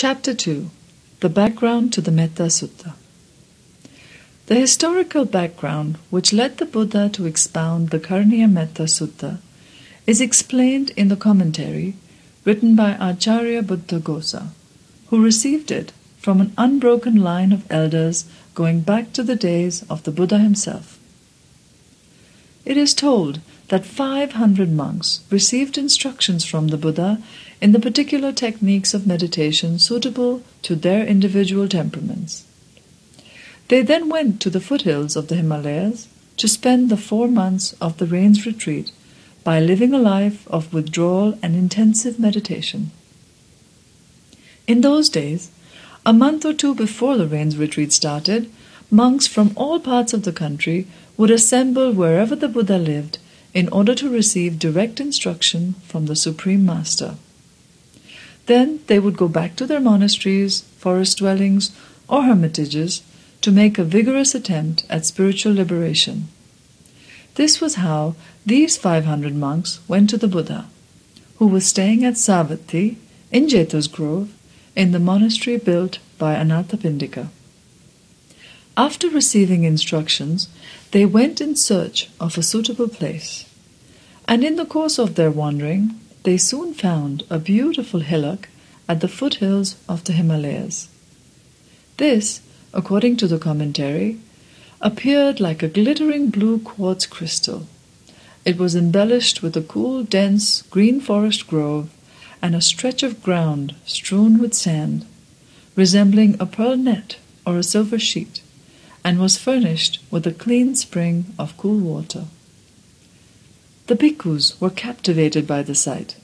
Chapter 2. The Background to the Mettā Sutta. The historical background which led the Buddha to expound the Karaniya Mettā Sutta is explained in the commentary written by Acharya Buddharakkhita, who received it from an unbroken line of elders going back to the days of the Buddha himself. It is told that 500 monks received instructions from the Buddha in the particular techniques of meditation suitable to their individual temperaments. They then went to the foothills of the Himalayas to spend the 4 months of the rains retreat by living a life of withdrawal and intensive meditation. In those days, a month or two before the rains retreat started, monks from all parts of the country would assemble wherever the Buddha lived in order to receive direct instruction from the Supreme Master. Then they would go back to their monasteries, forest dwellings, or hermitages to make a vigorous attempt at spiritual liberation. This was how these 500 monks went to the Buddha, who was staying at Savatthi in Jeta's Grove in the monastery built by Anathapindika. After receiving instructions, they went in search of a suitable place, and in the course of their wandering, they soon found a beautiful hillock at the foothills of the Himalayas. This, according to the commentary, appeared like a glittering blue quartz crystal. It was embellished with a cool, dense, green forest grove and a stretch of ground strewn with sand, resembling a pearl net or a silver sheet, and was furnished with a clean spring of cool water. The bhikkhus were captivated by the sight.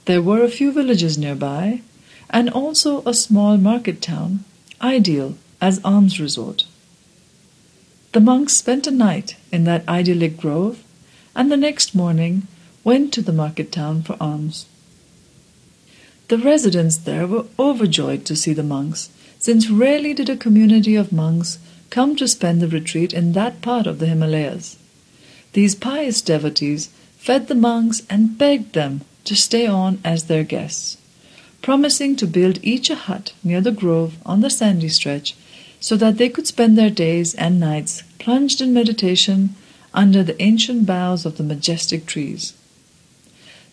There were a few villages nearby, and also a small market town, ideal as alms resort. The monks spent a night in that idyllic grove, and the next morning went to the market town for alms. The residents there were overjoyed to see the monks, since rarely did a community of monks come to spend the retreat in that part of the Himalayas. These pious devotees fed the monks and begged them to stay on as their guests, promising to build each a hut near the grove on the sandy stretch so that they could spend their days and nights plunged in meditation under the ancient boughs of the majestic trees.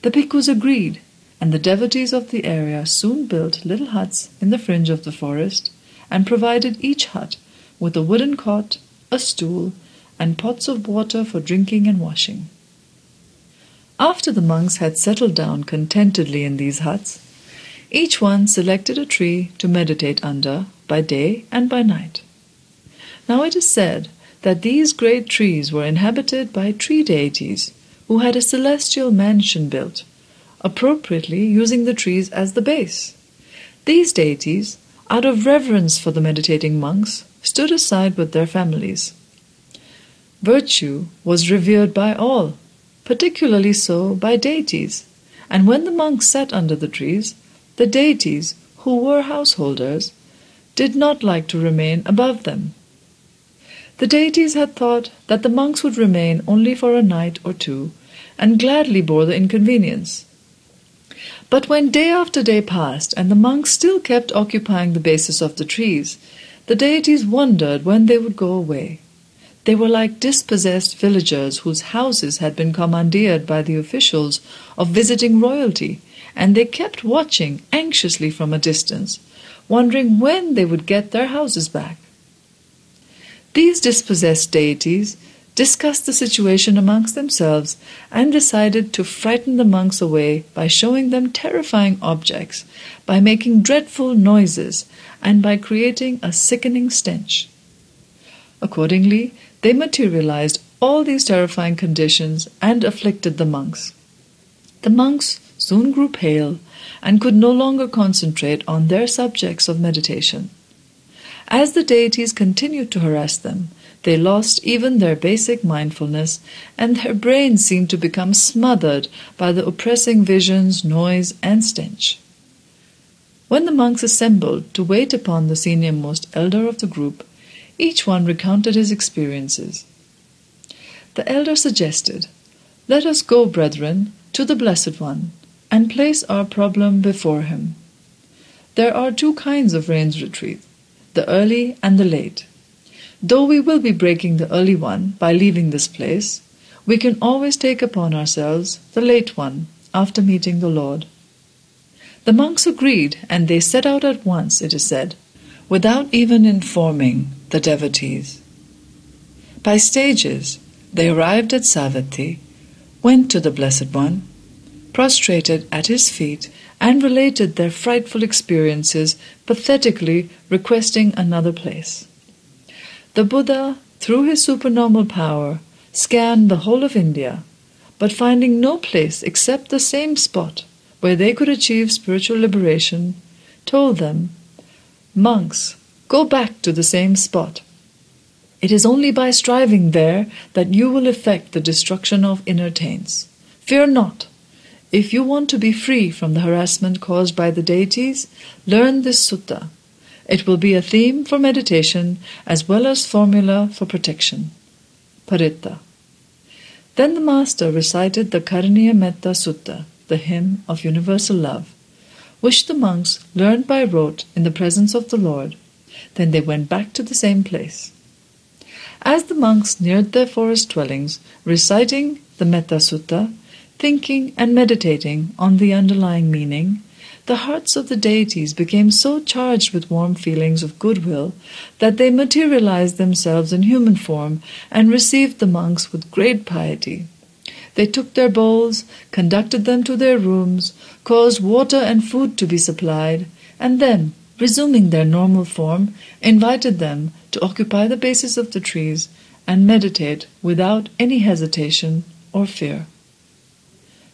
The bhikkhus agreed, and the devotees of the area soon built little huts in the fringe of the forest and provided each hut with a wooden cot, a stool, and pots of water for drinking and washing. After the monks had settled down contentedly in these huts, each one selected a tree to meditate under by day and by night. Now it is said that these great trees were inhabited by tree deities who had a celestial mansion built, appropriately using the trees as the base. These deities, out of reverence for the meditating monks, stood aside with their families. Virtue was revered by all, particularly so by deities, and when the monks sat under the trees, the deities, who were householders, did not like to remain above them. The deities had thought that the monks would remain only for a night or two, and gladly bore the inconvenience. But when day after day passed, and the monks still kept occupying the bases of the trees, the deities wondered when they would go away. They were like dispossessed villagers whose houses had been commandeered by the officials of visiting royalty, and they kept watching anxiously from a distance, wondering when they would get their houses back. These dispossessed deities discussed the situation amongst themselves and decided to frighten the monks away by showing them terrifying objects, by making dreadful noises, and by creating a sickening stench. Accordingly, they materialized all these terrifying conditions and afflicted the monks. The monks soon grew pale and could no longer concentrate on their subjects of meditation. As the deities continued to harass them, they lost even their basic mindfulness, and their brains seemed to become smothered by the oppressing visions, noise, and stench. When the monks assembled to wait upon the senior-most elder of the group, each one recounted his experiences. The elder suggested, "Let us go, brethren, to the Blessed One, and place our problem before him." there are two kinds of rains retreat, the early and the late. Though we will be breaking the early one by leaving this place, we can always take upon ourselves the late one after meeting the Lord. The monks agreed, and they set out at once, it is said, without even informing the devotees. By stages, they arrived at Savatthi, went to the Blessed One, prostrated at his feet, and related their frightful experiences, pathetically requesting another place. The Buddha, through his supernormal power, scanned the whole of India, but finding no place except the same spot where they could achieve spiritual liberation, told them, "Monks, go back to the same spot. It is only by striving there that you will effect the destruction of inner taints. Fear not. If you want to be free from the harassment caused by the deities, learn this sutta. It will be a theme for meditation as well as formula for protection." Paritta. Then the Master recited the Karaniya Metta Sutta, the hymn of universal love, which the monks learned by rote in the presence of the Lord. Then they went back to the same place. As the monks neared their forest dwellings, reciting the Metta Sutta, thinking and meditating on the underlying meaning, the hearts of the deities became so charged with warm feelings of goodwill that they materialized themselves in human form and received the monks with great piety. They took their bowls, conducted them to their rooms, caused water and food to be supplied, and then, resuming their normal form, invited them to occupy the bases of the trees and meditate without any hesitation or fear.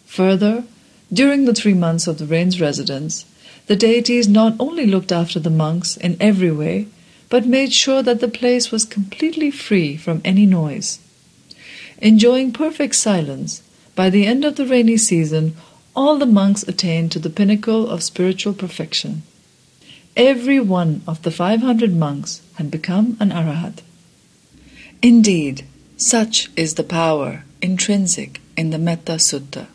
Further, during the 3 months of the rain's residence, the deities not only looked after the monks in every way, but made sure that the place was completely free from any noise. Enjoying perfect silence, by the end of the rainy season, all the monks attained to the pinnacle of spiritual perfection. Every one of the 500 monks had become an arahat. Indeed, such is the power intrinsic in the Metta Sutta.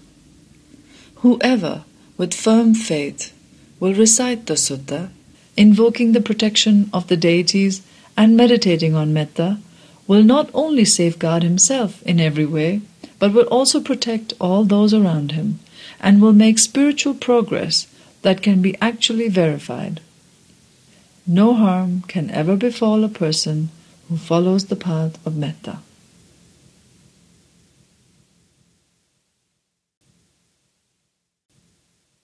Whoever, with firm faith, will recite the sutta, invoking the protection of the deities and meditating on metta, will not only safeguard himself in every way, but will also protect all those around him, and will make spiritual progress that can be actually verified. No harm can ever befall a person who follows the path of metta.